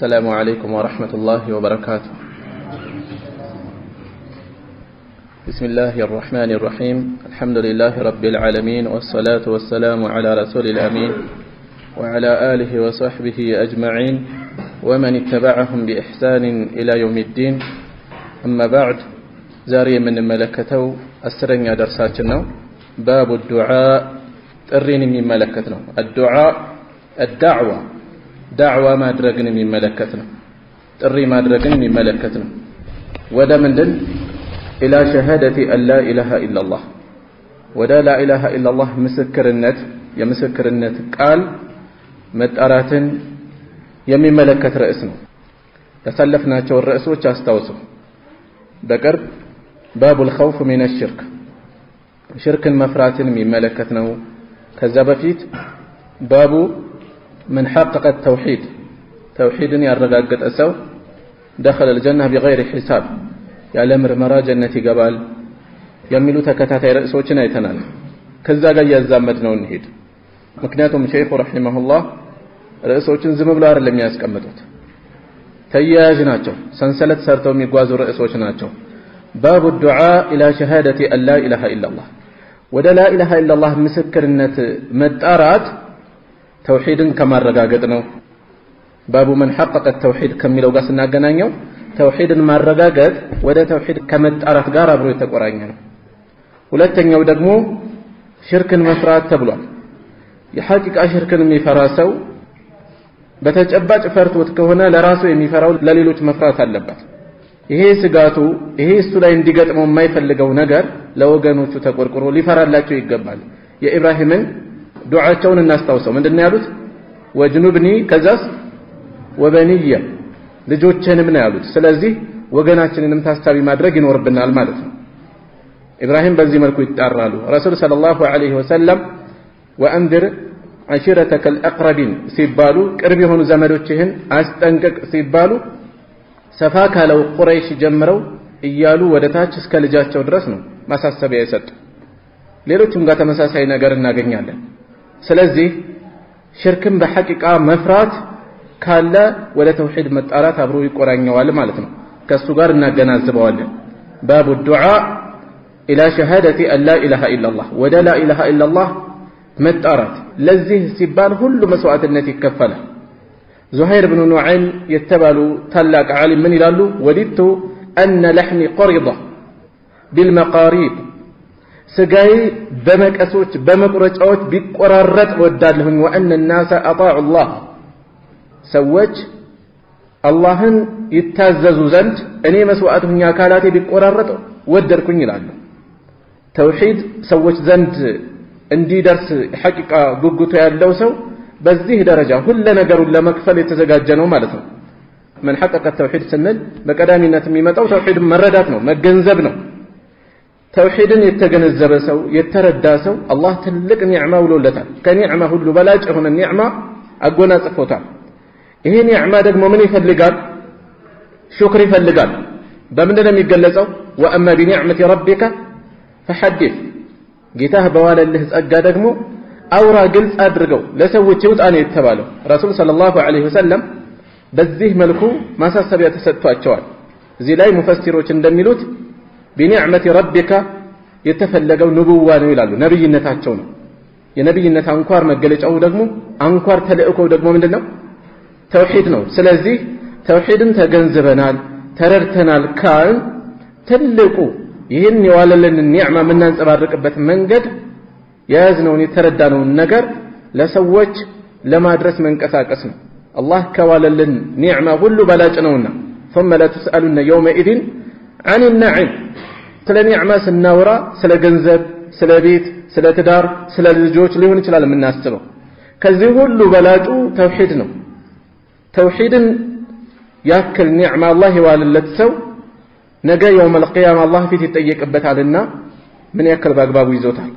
السلام عليكم ورحمة الله وبركاته. بسم الله الرحمن الرحيم. الحمد لله رب العالمين، والصلاة والسلام على رسول الأمين وعلى آله وصحبه أجمعين ومن اتبعهم بإحسان إلى يوم الدين. أما بعد، زاري من ملكته السرنيا درساتنا باب الدعاء ترين من ملكتنا. الدعاء الدعوة دعوة ما درجنا من ملكتنا، تري ما درجنا من ملكتنا. ودا من دل إلى شهادة أن لا إله إلا الله. ودا لا إله إلا الله مسكر النت يمسكر النت قال متأرات يمي ملكة رئيسنا تسلفنا شو الرئيس وشاستوسه. ذكر باب الخوف من الشرك، شرك مفرات من ملكتنا. كذا بفيت باب من حقق التوحيد، توحيد يرغاقت أسو دخل الجنة بغير حساب. يا الأمر مرا جنة قبال يميلو تكتاتي رئيسوچنا يتنال. كذا قال يزامتنا ونهيد مكناتهم شيخ رحمه الله رئيسوچن زمبلار لم يسكمتوت تياجناتهم سنسلت سرتهم يقوازوا رئيسوچناتهم. باب الدعاء إلى شهادة أن لا إله إلا الله. ودا لا إله إلا الله مسكرنة مدارات توحيد كما رغاقتنا. باب من حقق التوحيد كم لو قاسنا قنانيو توحيد ما رغاقت ودا توحيد كمدارات قارب روي تقرانيو. ولتنيو دقمو شرك مفرات تبلون يحقق شرك مفراسو بتجبات فرتوت كهنا لراسو يمفراو لليلوች መፍራት አለበት። ይሄ ስጋቱ ይሄ እሱ ላይ እንዲገጥመው የማይፈልገው ነገር ለወገኖቹ ተቆርቆሮ ሊፈራላቸው ይገባል። የኢብራሂምን ዱዓቸውን እናስታውሰው። ምንድነው ያሉት? ወጅኑብኒ ከዛስ ወበኒየ ልጆቼንም ነው ያሉት። ስለዚህ ወገናችንንም ታሳቢ ማድረግ ይኖርብናል ማለት ነው። ኢብራሂም በዚህ መልኩ ይጣራሉ። ረሱል ሰለላሁ ዐለይሂ ወሰለም ወአንذر عشيرتك الأقربين ሲባሉ ቅርብ የሆኑ ዘመዶችህን አስጠንቅቅ ሲባሉ ሰፋ ካለው ቁረይሽ ጀምረው እያሉ ወደታች እስከ ልጃቸው ድረስ ነው ማሳሰቢያ የሰጡ። ሌሎችም ጋር ተመሳሳይ ነገር እናገኛለን። ስለዚህ ሽርክን በሐቂቃ መፍራት ካለ ወደ ተውሂድ መጣራት አብሮ ይቆራኛዋል ማለት ነው። ከሱ ጋር እናገናዝበዋለን። ባቡ الدعاء إلى شهادة أن لا إله إلا الله. ولا لا إله إلا الله متأرات لذيه سبال كل مسوعتنة كفلة. زهير بن نعيم يتبالو تلاك عالم من يلالو وددت أن لحمي قرضة بالمقاريب سقاي بمك أسوش بمك رجعوش بقرارات ودادلهم وأن الناس أطاعوا الله سوج اللهن يتاززوا زند أني مسوعتهم ياكالاتي بقرارات ودركن يلالو توحيد سوج زند اندي درس حقيقة قوقتو يالو سو بزيه درجة كل نقر لمكفل يتزقاجنو مالتو. من حقق التوحيد سنل بقدامي نتميمتو توحيد مرداتنو مقنزبنو. توحيد يتقنزب سو يتردى سو الله تلق نعمة ولولتا كنعمة هلو بلاج هنا النعمة أقونا صفوتا. إيه نعمة دقمو من يفلقال شكر يفلقال بمدنا ميقلسو. وأما بنعمة ربك فحدث ጌታህ በዋለልህ ጸጋ ደግሞ አውራ ግልጽ አድርገው ለሰዎች ይውጣኔ የተባለው ረሱል ሰለላሁ ዐለይሂ ወሰለም በዚህ መልኩ ማሳሰቢያ ተሰጥቷቸዋል። እዚህ ላይ ሙፈሲሮች እንደሚሉት بنعمة ربك የተፈለገው ንቡዋ ነው ይላሉ። ነብይነታቸው ነው። የነብይነት አንኳር መገለጫው ደግሞ አንኳር ተልእኮው ደግሞ ምንድነው? ተውሂድ ነው። ስለዚህ ተውሂድን ተገንዝበናል ተረድተናል ካል ትልቁ ይህን የዋለልን ኒዕማ የምናንጸባርቅበት መንገድ ያዝነውን የተረዳነውን ነገር ለሰዎች ለማድረስ መንቀሳቀስ ነው። አላህ ከዋለልን ኒዕማ ሁሉ በላጭ ነውና ثم لا تسألون يومئذ عن النعيم። ስለ ኒዕማ ስናወራ ስለ ገንዘብ፣ ስለ ቤት፣ ስለ ትዳር፣ ስለ ልጆች ሊሆን ይችላል የምናስበው። ከዚህ ሁሉ በላጩ ተውሂድ ነው። ተውሂድን ያክል ኒዕማ አላህ የዋለለት ሰው ነገ يوم القيامة الله ፊት ይጠየቅበታልና ምን ያክል በአግባቡ ይዞታል፣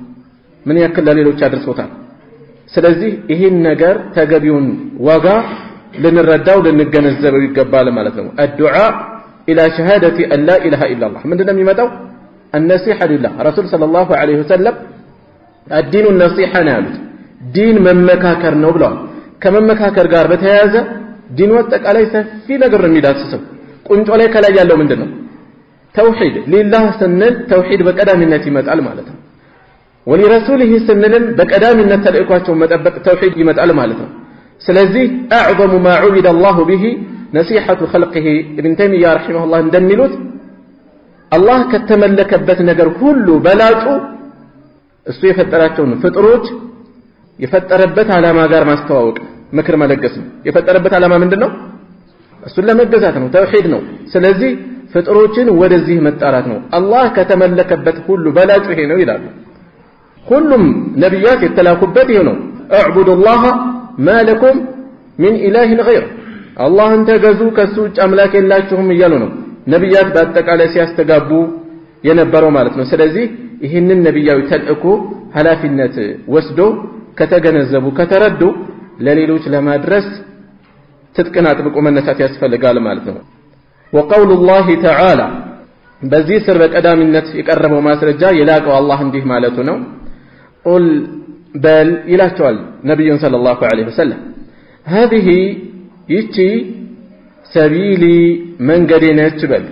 ምን ያክል ለሌሎች አድርሶታል። ስለዚህ ይሄን ነገር ተገቢውን ዋጋ ልንረዳው ልንገነዘበው ይገባል ማለት ነው። الدعاء إلى شهادة أن لا إله إلا الله ምንድነው የሚመጣው? النصيحة لله. رسول صلى الله عليه وسلم الدين النصيحة ነው ያሉት። ዲን መመካከር ነው ብለዋል። ከመመካከር ጋር በተያያዘ ዲኑ አጠቃላይ ሰፊ ነገር የሚዳስሰው ቁንጮ ላይ ከላይ ያለው ምንድነው ተውሂድ ሊላህ ስንል ተውሂድ በቀዳሚነት ይመጣል ማለት ነው ወሊረሱሊሂ ስንልም በቀዳሚነት ተልእኳቸው መጠበቅ ተውሂድ ይመጣል ማለት ነው ስለዚህ اعظم ما عبد الله به نصيحة خلقه ابن تيمية رحمه الله እንደሚሉት አላህ ከተመለከበት ነገር ሁሉ በላጩ እሱ የፈጠራቸውን ፍጥሮች የፈጠረበት ዓላማ ጋር ማስተዋወቅ ምክር መለገስ ነው የፈጠረበት ዓላማ ምንድነው እሱን ለመገዛት ነው ተውሂድ ነው ስለዚህ ፍጥሮችን ወደዚህ መጣራት ነው አላህ ከተመለከበት ሁሉ በላጩ ይሄ ነው ይላሉ ሁሉም ነብያት የተላኩበት ይሄ ነው اعبدوا الله ما لكم من اله غيره አላህን ተገዙ ከሱ ውጭ አምላክ የላችሁም እያሉ ነው ነብያት በአጠቃላይ ሲያስተጋቡ የነበረው ማለት ነው ስለዚህ ይህንን ነብያዊ ተልእኮ ኃላፊነት ወስዶ ከተገነዘቡ ከተረዱ ለሌሎች ለማድረስ ትጥቅን አጥብቆ መነሳት ያስፈልጋል ማለት ነው وقول الله تعالى በዚህ ስር በቀዳሚነት የቀረበው ማስረጃ የላቀው አላህ እንዲህ ማለቱ ነው قل بل ይላቸዋል ነብዩን ሰለላሁ ዐለይሂ ወሰለም هذه ይቺ ሰቢሊ መንገዴ ነች በል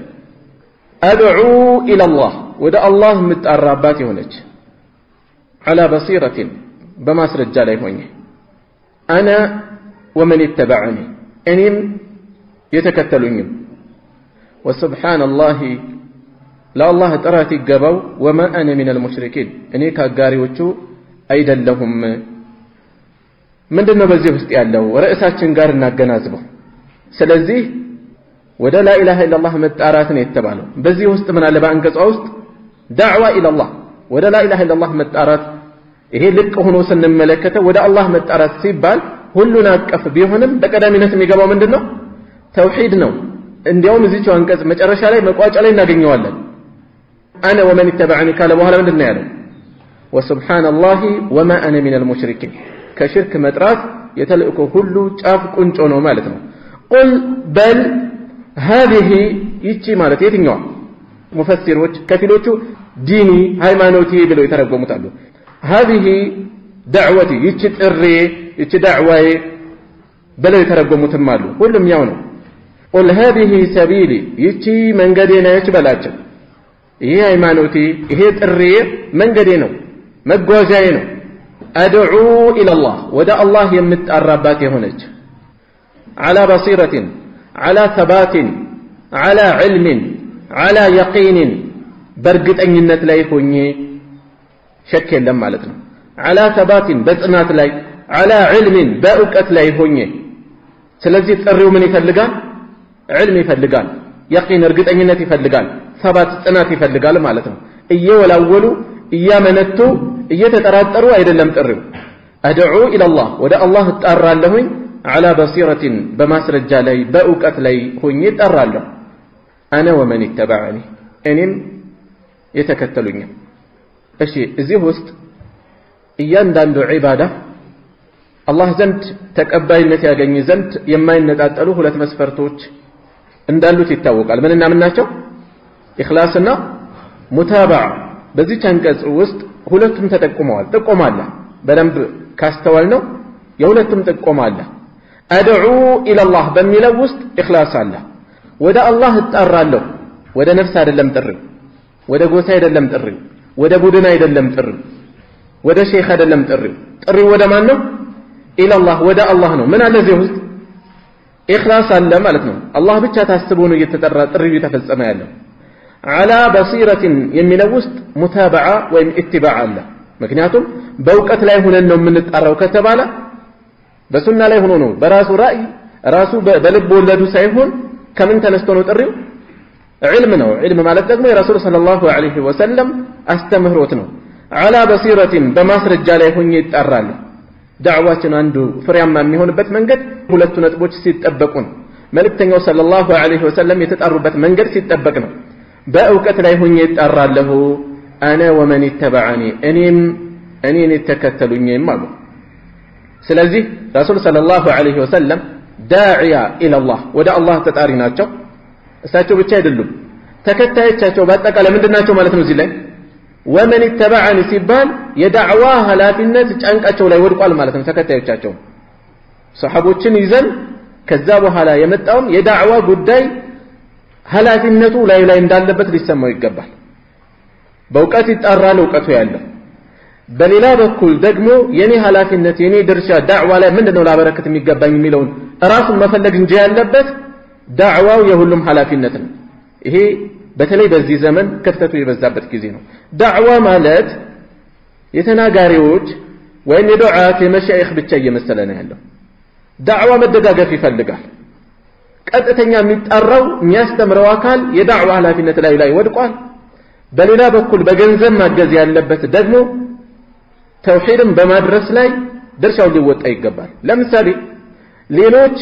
أدعو إلى الله ወደ አላህ ምጣራባት የሆነች على بصيرة በማስረጃ ላይ ሆኜ أنا ومن اتبعني እኔም የተከተሉኝም وسبحان الله لا الله ጥራት ይገባው وما أنا من المشركين እኔ ካጋሪዎቹ አይደለሁም ምንድነው በዚህ ውስጥ ያለው ርዕሳችን ጋር እናገናዝበው ስለዚህ ወደ لا إله إلا الله መጣራት ነው የተባለው በዚህ ውስጥ ምን አለ በአንቀጹ ውስጥ دعوة إلى الله ወደ لا إله إلا الله መጣራት ይሄ ልቅ ሆኖ ስንመለከተው ወደ አላህ መጣራት ሲባል ሁሉን አቀፍ ቢሆንም በቀዳሚነት የሚገባው ምንድነው ተውሂድ ነው እንዲያውም እዚህ አንቀጽ መጨረሻ ላይ መቋጫ ላይ እናገኘዋለን انا ومن اتبعني ካለ በኋላ ምንድነው ያለው وسبحان الله وما انا من المشركين ከሽርክ መጥራት የተልእኮ ሁሉ ጫፍ ቁንጮ ነው ማለት ነው قل بل هذه ይቺ ማለት የትኛው ሙፈሲሮች ከፊሎቹ ዲኒ ሃይማኖቴ ብለው ይተረጎሙታሉ هذه دعوتي ይቺ ጥሪ ይቺ ዳዕዋዬ ብለው ይተረጎሙትም አሉ ሁሉም ያው ነው قل هذه سبيلي ይቺ መንገዴ ነች በላቸው ይሄ ሃይማኖቴ ይሄ ጥሪ መንገዴ ነው መጓዣዬ ነው أدعو إلى الله ودا الله يمتقربات የሆነች على بصيرة على ثبات على علم على يقين በርግጠኝነት ላይ ሆኜ ሸክ የለም ማለት ነው على ثبات በጽናት ላይ على علم በእውቀት ላይ ሆኜ ስለዚህ ጥሪው ምን ይፈልጋል علم ይፈልጋል يقين እርግጠኝነት ይፈልጋል ثبات ጽናት ይፈልጋል ማለት ነው እየወላወሉ እያመነቱ እየተጠራጠሩ አይደለም ጥሪው أدعو إلى الله ወደ አላህ እጣራለሁኝ على بصيرة በማስረጃ ላይ በእውቀት ላይ ሆኜ እጣራለሁ أنا ومن اتبعني እኔም የተከተሉኝ እሺ እዚህ ውስጥ እያንዳንዱ ዒባዳ አላህ ዘንድ ተቀባይነት ያገኝ ዘንድ የማይነጣጠሉ ሁለት መስፈርቶች እንዳሉት ይታወቃል ምንና ምን ናቸው ኢኽላስና ሙታባዓ በዚህ አንቀጽ ውስጥ ሁለቱም ተጠቁመዋል ጥቆማለ በደንብ ካስተዋልነው የሁለቱም ጥቆማለ أدعو إلى الله በሚለው ውስጥ ኢኽላስ አለ ወደ አላህ እጣራለሁ ወደ ነፍስ አይደለም ጥሪ ወደ ጎሳ አይደለም ጥሪ ወደ ቡድን አይደለም ጥሪ ወደ ሼኽ አይደለም ጥሪ ወደ ማን ነው إلى الله ወደ አላህ ነው ምን አለ እዚህ ውስጥ ኢኽላስ አለ ማለት ነው አላህ ብቻ ታስቦ ነው እየተጠራ ጥሪው የተፈጸመ ያለው على بصيرة የሚለው ውስጥ ሙታበዓ ወይም ኢትባዕ አለ ምክንያቱም በእውቀት ላይ ሆነን ነው የምንጣራው ከተባለ በሱና ላይ ሆኖ ነው በራሱ ራእይ ራሱ በልብ ወለዱ ሳይሆን ከምን ተነስቶ ነው ጥሪው علم ነው علم ማለት ደግሞ የረሱል ሰለላሁ ዐለይሂ ወሰለም አስተምህሮት ነው على بصيرة በማስረጃ ላይ ሆኜ ይጣራል ዳዕዋችን አንዱ ፍሬያማ የሚሆንበት መንገድ ሁለቱ ነጥቦች ሲጠበቁ ነው መልእክተኛው ሰለላሁ ዐለይሂ ወሰለም የተጣሩበት መንገድ ሲጠበቅ ነው በእውቀት ላይ ሆኜ ይጣራለሁ أنا ومن اتبعني እኔን የተከተሉኝም አሉ ስለዚህ ረሱል ሰለላሁ ዐለይሂ ወሰለም ዳዒያ ኢላ አላህ ወደ አላህ ተጣሪ ናቸው እሳቸው ብቻ አይደሉም ተከታዮቻቸው በአጠቃላይ ምንድናቸው ማለት ነው እዚህ ላይ ومن اتبعني ሲባል የዳዕዋ ኃላፊነት ጫንቃቸው ላይ ወድቋል ማለት ነው ተከታዮቻቸው ሰሃቦችን ይዘን ከዛ በኋላ የመጣው የዳዕዋ ጉዳይ ኃላፊነቱ ላይ እንዳለበት ሊሰማው ይገባል በእውቀት ይጣራል እውቀቱ ያለው በሌላ በኩል ደግሞ የኔ ኃላፊነት የኔ ድርሻ ዳዕዋ ላይ ምንድነው ላበረከት የሚገባኝ የሚለውን ራሱን መፈለግ እንጂ ያለበት ዳዕዋው የሁሉም ኃላፊነት ነው ይሄ በተለይ በዚህ ዘመን ክፍተቱ የበዛበት ጊዜ ነው ዳዕዋ ማለት የተናጋሪዎች ወይም የዱዓት የመሻይኽ ብቻ እየመሰለ ነው ያለው ዳዕዋ መደጋገፍ ይፈልጋል ቀጥተኛ የሚጣራው የሚያስተምረው አካል የዳዕዋ ኃላፊነት ላይ ወድቋል በሌላ በኩል በገንዘብ ማገዝ ያለበት ደግሞ ተውሂድን በማድረስ ላይ ድርሻው ሊወጣ ይገባል ለምሳሌ ሌሎች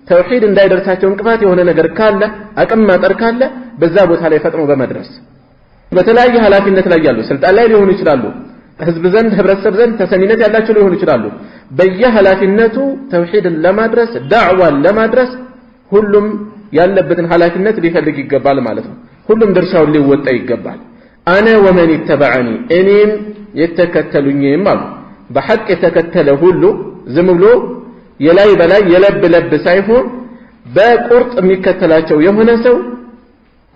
ተውሂድ እንዳይደርሳቸው እንቅፋት የሆነ ነገር ካለ አቅም ማጠር ካለ በዛ ቦታ ላይ ፈጥኖ በመድረስ በተለያየ ኃላፊነት ላይ ያሉ ስልጣን ላይ ሊሆኑ ይችላሉ ህዝብ ዘንድ ህብረተሰብ ዘንድ ተሰሚነት ያላቸው ሊሆኑ ይችላሉ በየኃላፊነቱ ተውሂድን ለማድረስ ዳዕዋን ለማድረስ ሁሉም ያለበትን ኃላፊነት ሊፈልግ ይገባል ማለት ነው ሁሉም ድርሻውን ሊወጣ ይገባል አነ ወመን ይተበዐኒ እኔም የተከተሉኝም አሉ በሐቅ የተከተለ ሁሉ ዝም ብሎ የላይ በላይ የለብ ሳይሆን በቁርጥ የሚከተላቸው የሆነ ሰው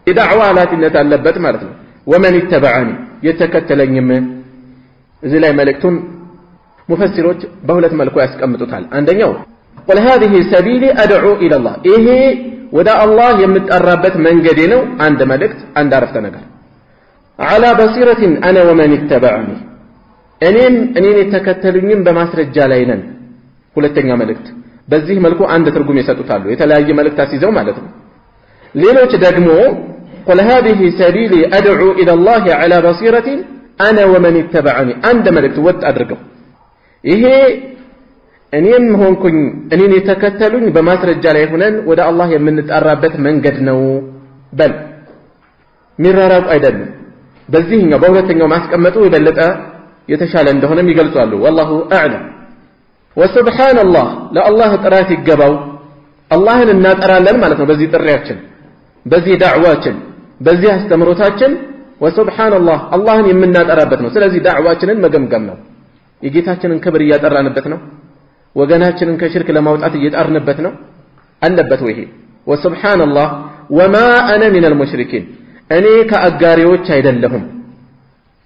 የዳዕዋ ኃላፊነት አለበት ማለት ነው ወመን ይተበዐኒ የተከተለኝም እዚህ ላይ መልእክቱን ሙፈሲሮች በሁለት መልኩ ያስቀምጡታል አንደኛው قل هذه سبيلي ادعو الى الله ይሄ ወደ አላህ የምጠራበት መንገዴ ነው አንድ መልእክት አንድ አረፍተ ነገር على بصيرة انا ومن اتبعني እኔን የተከተሉኝም በማስረጃ ላይ ነን ሁለተኛ መልእክት በዚህ መልኩ አንድ ትርጉም ይሰጡታሉ የተለያየ መልእክት አስይዘው ማለት ነው ሌሎች ደግሞ قل هذه سبيلي ادعو الى الله على بصيرة انا ومن اتبعني አንድ መልእክት ወጥ አድርገው ይሄ እኔም ሆንኩኝ እኔን የተከተሉኝ በማስረጃ ላይ ሆነን ወደ አላህ የምንጣራበት መንገድ ነው በል ሚራራቁ አይደለም በዚህኛው በሁለተኛው ማስቀመጡ የበለጠ የተሻለ እንደሆነም ይገልጻሉ والله اعلم وسبحان الله ለአላህ ጥራት ይገባው አላህን እናጠራለን ማለት ነው በዚህ ጥሪያችን በዚህ ዳዕዋችን በዚህ አስተምሮታችን وسبحان الله አላህን የምናጠራበት ነው ስለዚህ ዳዕዋችንን መገምገም ነው የጌታችንን ክብር እያጠራንበት ነው ወገናችንን ከሽርክ ለማውጣት እየጣርንበት ነው አለበት ወይ وسبحان الله وما انا من المشركين እኔ ከአጋሪዎች አይደለሁም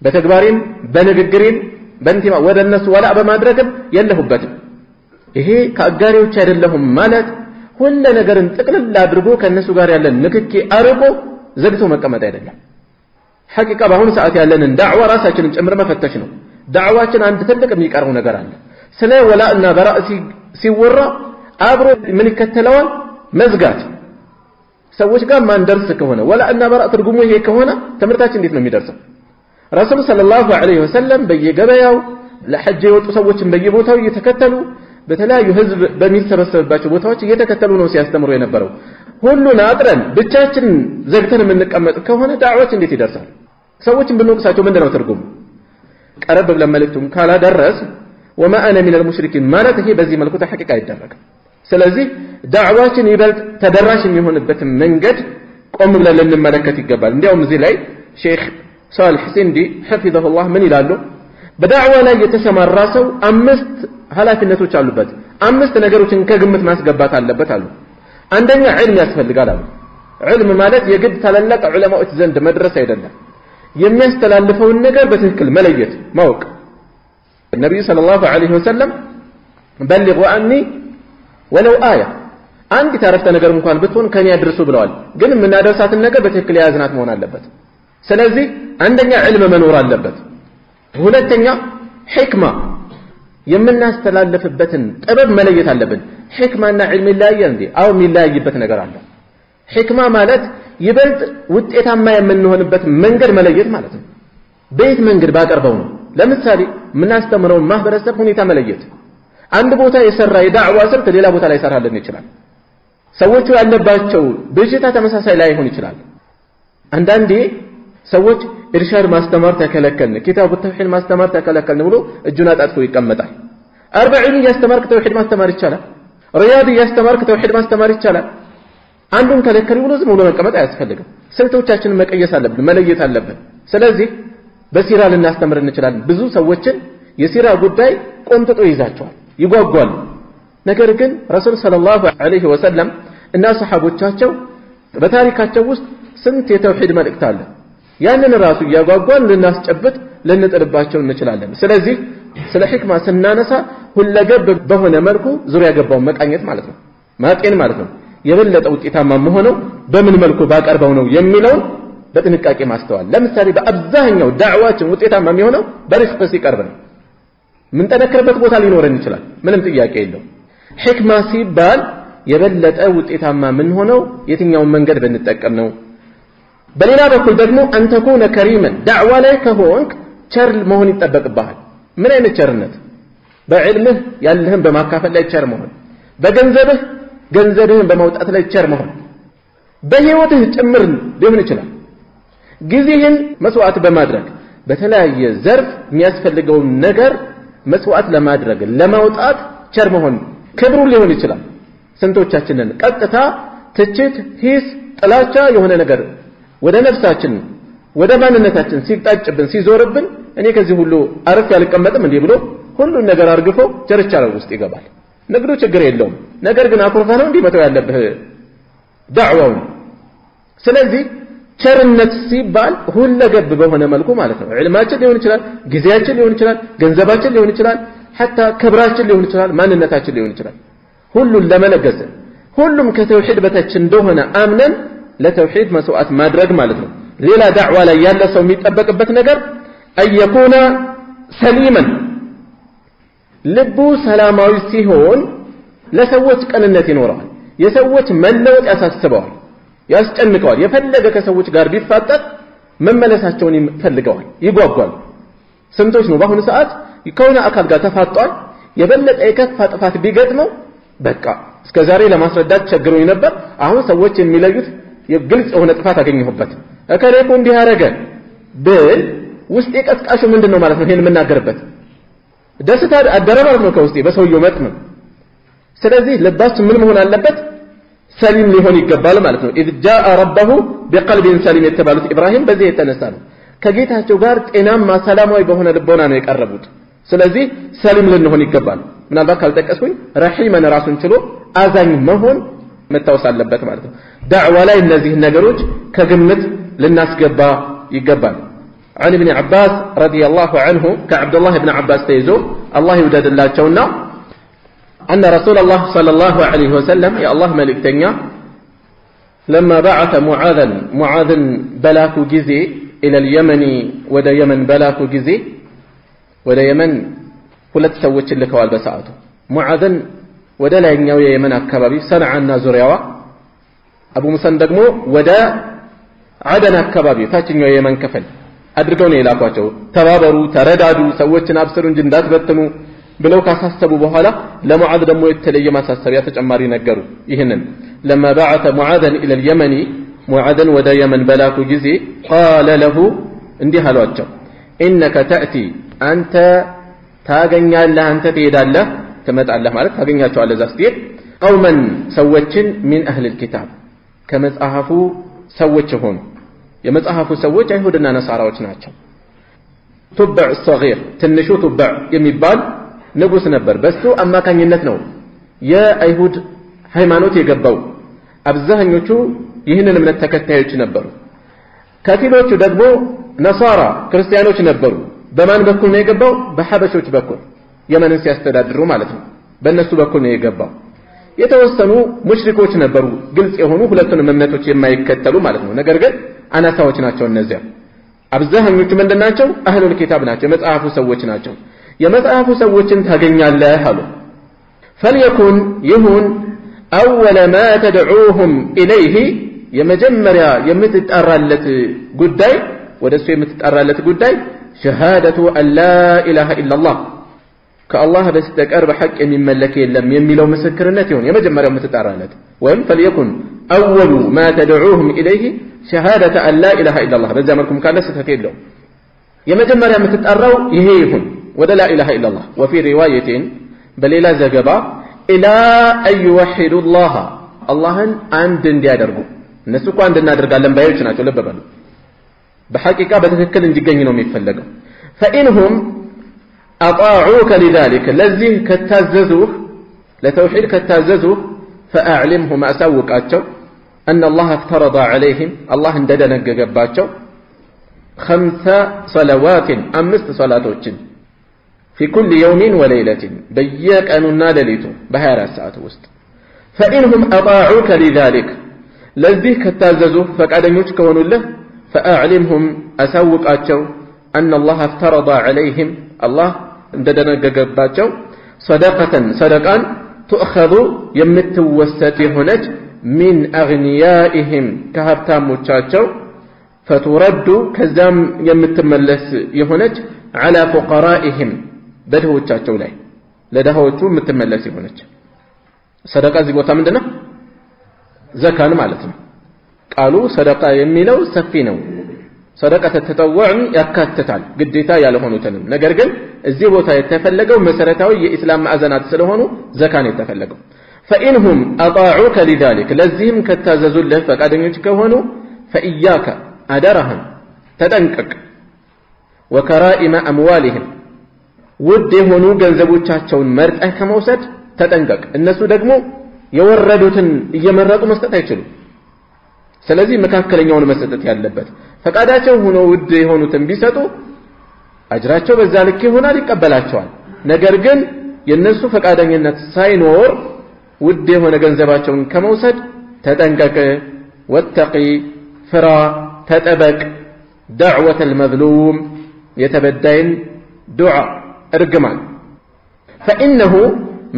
በተግባሪም በንግግሬም በእንቲማ ወደነሱ ወላ በማድረግም የለሁበትም ይሄ ከአጋሪዎች አይደለሁም ማለት ሁሉ ነገርን ጥቅልል አድርጎ ከነሱ ጋር ያለን ንክኪ አርቆ ዘግቶ መቀመጥ አይደለም ሐቂቃ በአሁኑ ሰዓት ያለንን ዳዕዋ ራሳችንን ጨምር መፈተሽ ነው ዳዕዋችን አንድ ትልቅ የሚቀርው ነገር አለ ስለ ወላእና በራእ ሲወራ አብሮ ምን ይከተለዋል መዝጋት ሰዎች ጋር ማን ደርስ ከሆነ ወላእና በራእ ትርጉሙ ይሄ ከሆነ ትምርታችን እንዴት ነው የሚደርሰው ረሱል ሰለላሁ ዐለይሂ ወሰለም በየገበያው ለሐጅ የወጡ ሰዎችን በየቦታው እየተከተሉ በተለያዩ ህዝብ በሚሰበሰብባቸው ቦታዎች እየተከተሉ ነው ሲያስተምሩ የነበረው ሁሉን አጥረን ብቻችን ዘግተን የምንቀመጥ ከሆነ ዳዕዋችን እንዴት ይደርሳል ሰዎችን ብንወቅሳቸው ምንድነው ትርጉሙ ቀረብ ብለን መልእክቱን ካላደረስ وما انا من المشركين ማለት ይሄ በዚህ መልኩ ተሐቂቃ ይደረጋል ስለዚህ ዳዕዋችን ይበልጥ ተደራሽ የሚሆንበት መንገድ ቆም ብለን ልንመለከት ይገባል እንዲያውም እዚህ ላይ ሼክ ሷሊህ ሲንዲ حفظه الله ምን ይላሉ በዳዕዋ ላይ የተሰማራ ሰው አምስት ኃላፊነቶች አሉበት አምስት ነገሮችን ከግምት ማስገባት አለበት አሉ አንደኛ ዒልም ያስፈልጋል አሉ ዒልም ማለት የግድ ታላላቅ ዑለማዎች ዘንድ መድረስ አይደለም የሚያስተላልፈውን ነገር በትክክል መለየት ማወቅ النبي صلى الله عليه وسلم بلغوا عني ولو آية አንድ ታረፍተ ነገር እንኳን ብትሆን ከኔ ያድርሱ ብለዋል ግን ምናደርሳትን ነገር በትክክል ያዝናት መሆን አለበት ስለዚህ አንደኛ ዒልም መኖር አለበት ሁለተኛ ሕክማ የምናስተላልፍበትን ጥበብ መለየት አለብን ሕክማና ዒልም ይለያያል እንዴ አው የሚለያይበት ነገር አለ ሕክማ ማለት ይበልጥ ውጤታማ የምንሆንበት መንገድ መለየት ማለት ነው በየት መንገድ ባቀርበው ነው ለምሳሌ ምናስተምረው ማህበረሰብ ሁኔታ መለየት አንድ ቦታ የሰራ የዳዕዋ ስልት ሌላ ቦታ ላይ ሰራልን ይችላል ሰዎቹ ያለባቸው ብዥታ ተመሳሳይ ላይ ሆን ይችላል አንዳንዴ ሰዎች ኢርሻድ ማስተማር ተከለከልን ኪታቡ ተውሂድ ማስተማር ተከለከልን ብሎ እጁን አጣጥፎ ይቀመጣል 40 ያስተማርክ ተውሂድ ማስተማር ይቻላል ሪያድ ያስተማርክ ተውሂድ ማስተማር ይቻላል አንዱን ከለከሉ ብሎ ዝም ብሎ መቀመጥ አያስፈልግም ስልቶቻችንን መቀየስ አለብን መለየት አለብን ስለዚህ በሲራ ልናስተምር እንችላለን ብዙ ሰዎችን የሲራ ጉዳይ ቆንጥጦ ይዛቸዋል ይጓጓሉ ነገር ግን ረሱል ሰለላሁ ዐለይሂ ወሰለም እና ሰሃቦቻቸው በታሪካቸው ውስጥ ስንት የተውሂድ መልእክት አለ ያንን ራሱ ያጓጓን ልናስጨብጥ ልንጥልባቸው እንችላለን ስለዚህ ስለ ህክማ ስናነሳ ሁለገብ በሆነ መልኩ ዙሪያ ገባው መቃኘት ማለት ነው ማጤን ማለት ነው የበለጠ ውጤታማ መሆነው በምን መልኩ ባቀርበው ነው የሚለው በጥንቃቄ ማስተዋል ለምሳሌ በአብዛኛው ዳዕዋችን ውጤታማ የሚሆነው በሪፍቅ ሲቀርብ ነው ምን ተነከረበት ቦታ ሊኖረን ይችላል ምንም ጥያቄ የለው ህክማ ሲባል የበለጠ ውጤታማ ምን ሆነው የትኛው መንገድ ብንጠቀም ነው በሌላ በኩል ደግሞ አንተ ተكون كريما ዳዕዋ ላይ ከሆንክ ቸር መሆን ይጠበቅብሃል ምን አይነት ቸርነት በዕልምህ ያለህን በማካፈል ላይ ቸር መሆን በገንዘብህ ገንዘብህን በማውጣት ላይ ቸር መሆን በህይወትህ ጭምር ሊሆን ይችላል ጊዜህን መስዋዕት በማድረግ በተለያየ ዘርፍ የሚያስፈልገው ነገር መስዋዕት ለማድረግ ለማውጣት ቸር መሆን ክብሩ ሊሆን ይችላል ስንቶቻችንን ቀጥታ ትችት ሂስ ጥላቻ የሆነ ነገር ወደ ነፍሳችን ወደ ማንነታችን ሲጣጭብን ሲዞርብን እኔ ከዚህ ሁሉ አረፍ ያልቀመጥም እንዴ ብሎ ሁሉ ነገር አርግፎ ቸርቻራ ውስጥ ይገባል ንግዱ ችግር የለውም ነገር ግን አኩርፋ ነው እንዴ መተው ያለብህ ዳዕዋው ስለዚህ ቸርነት ሲባል ሁለገብ በሆነ መልኩ ማለት ነው ዕልማችን ሊሆን ይችላል ጊዜያችን ሊሆን ይችላል ገንዘባችን ሊሆን ይችላል حتى ክብራችን ሊሆን ይችላል ማንነታችን ሊሆን ይችላል ሁሉን ለመለገስ ሁሉም ከተውሂድ በታች እንደሆነ አምነን ለተውሂድ መስዋዕት ማድረግ ማለት ነው ሌላ ዳዕዋ ላይ ያለ ሰው የሚጠበቅበት ነገር አየኩና ሰሊማን ልቡ ሰላማዊ ሲሆን ለሰዎች ቀንነት ይኖራል የሰዎች መለወጥ ያሳስበዋል ያስጨንቀዋል የፈለገ ከሰዎች ጋር ቢፋጠጥ መመለሳቸውን ይፈልገዋል ይጓጓል ስንቶች ነው በአሁኑ ሰዓት ከሆነ አካል ጋር ተፋጧል የበለጠ የከፋ ጥፋት ቢገጥመው በቃ እስከዛሬ ለማስረዳት ቸግሮኝ ነበር አሁን ሰዎች የሚለዩት የግልጽ የሆነ ጥፋት አገኘሁበት እከሌኮ እንዲህ ያረገ ብል ውስጥ የቀስቃሹ ምንድነው ማለት ነው ይሄን መናገርበት ደስታ አደረባር ነው ከውስጤ በሰውየው መጥም ስለዚህ ልባችን ምን መሆን አለበት ሰሊም ሊሆን ይገባል ማለት ነው اذ جاء ربه بقلب سليم የተባሉት ኢብራሂም በዚህ የተነሳ ነው ከጌታቸው ጋር ጤናማ ሰላማዊ በሆነ ልቦና ነው የቀረቡት ስለዚህ ሰሊም ልንሆን ይገባል ምናልባት ካልተቀስኩኝ ረሂማን ራሱን ችሎ አዛኝ መሆን መታወስ አለበት ማለት ነው ዳዕዋ ላይ እነዚህ ነገሮች ከግምት ልናስገባ ይገባል عن ابن عباس رضي الله عنه كعبد الله بن عباس تيزو الله يودد الله تشونا أن رسول الله صلى الله عليه وسلم يا الله ملك تنيا لما بعث معاذ بلاك جزي إلى اليمن ودا يمن بلاك جزي ودا يمن ሁለት ሰዎች ልከዋል በሰዓቱ ሙዓዝን ወደ ላይኛው የየመን አካባቢ ሰንዓና ዙሪያዋ አቡ ሙሳን ደግሞ ወደ አደን አካባቢ ታችኛው የየመን ክፍል አድርገው ነው የላኳቸው ተባበሩ ተረዳዱ ሰዎችን አብስሩ እንጂ እንዳትበትኑ ብለው ካሳሰቡ በኋላ ለሙዓዝ ደግሞ የተለየ ማሳሰቢያ ተጨማሪ ነገሩ ይሄንን لما بعث معاذا الى اليمن معاذا ወደ የመን በላኩ ጊዜ قال له እንዲህ አሏቸው انك تاتي انت ታገኛለህ አንተ ትሄዳለህ ትመጣለህ ማለት ታገኛቸዋለህ ዛስቲት قوما ሰዎችን من اهل الكتاب ከመጽሐፉ ሰዎች ሆኑ የመጽሐፉ ሰዎች አይሁድና ነሳራዎች ናቸው ቱብዕ الصغير ትንሹ ቱብዕ የሚባል ንጉስ ነበር በሱ አማካኝነት ነው የአይሁድ ሃይማኖት የገባው አብዛኞቹ ይህንን እምነት ተከታዮች ነበሩ ከፊሎቹ ደግሞ ነሳራ ክርስቲያኖች ነበሩ በማን በኩል ነው የገባው በሐበሾች በኩል የመንን ሲያስተዳድሩ ማለት ነው በእነሱ በኩል ነው የገባው የተወሰኑ ሙሽሪኮች ነበሩ ግልጽ የሆኑ ሁለቱንም እምነቶች የማይከተሉ ማለት ነው ነገር ግን አናሳዎች ናቸው እነዚያ አብዛኞቹ ምንድናቸው አህሉል ኪታብ ናቸው የመጽሐፉ ሰዎች ናቸው የመጽሐፉ ሰዎችን ታገኛለህ አሉ فليكن يهون اول ما تدعوهم اليه የመጀመሪያ የምትጣራለት ጉዳይ ወደሱ የምትጣራለት ጉዳይ شهادة أن لا إله إلا الله كالله بستقر بحق يملك يلم يميلو مسكرنت يهون يمجمر يوم تتعرالت وهم فليكن أول ما تدعوهم إليه شهادة أن لا إله إلا الله بزي عملكم كان لستفيد له يمجمر يوم تتعروا يهيهم ودا لا إله إلا الله وفي رواية بل إلى زقبا إلى أن يوحدوا الله الله عند ديادربو النسوكو عند النادر قال لن بايوشنا تلب بلو بحقيقة بتتكلم جيجين يوم يتفلقوا فإنهم أطاعوك لذلك لذي كتاززوه ለተውሂድ ከተዛዙ فأعلمهم أسوقاتشو أن الله افترض عليهم الله انددنققباتشو 5 صلوات 5 صلاتوችን في كل يوم وليلة بيقننا ليلته بهار الساعات وسط فإنهم أطاعوك لذلك لذي كتاززوا فقادنيوች ከሆኑልህ فأعلمهم أسوقاتشو أن الله افترض عليهم الله انددنققباتشو صدقة تؤخذ يمتوسط هناك من أغنيائهم كهبتاموቻቸው فترد كزام يمتملس يهونج على فقرائهم بدهوቻቸው ላይ ለደሃዎቹ የምትመለስ ይሆነች ሰደቃ እዚህ ቦታ ምንድነው ዘካን ማለት ነው ቃሉ ሰደቃ የሚለው ሰፊ ነው ሰደቃ ተተጠወዕን ያካትታል ግዴታ ያልሆኑትንም ነገር ግን እዚህ ቦታ የተፈለገው መሰረታዊ የኢስላም ማዕዘናት ስለሆኑ ዘካን የተፈለገው فإنهم أطاعوك لذلك لذهم كتاززوا له فقادنيوች ከሆኑ فإياك أدرهم تدنقق وكرائم أموالهم ውድ የሆኑ ገንዘቦቻቸውን መርጠህ ከመውሰድ ተጠንቀቅ እነሱ ደግሞ የወረዱትን እየመረጡ መስጠት አይችሉም ስለዚህ መካከለኛውን መስጠት ያለበት ፈቃዳቸው ሆኖ ውድ የሆኑትን ቢሰጡ አጅራቸው በዛ ልክ ይሆናል ይቀበላቸዋል ነገር ግን የነሱ ፈቃደኝነት ሳይኖር ውድ የሆነ ገንዘባቸውን ከመውሰድ ተጠንቀቅ ወተቂ ፍራ ተጠበቅ دعوة المظلوم يتبدين دعاء ارجمان فإنه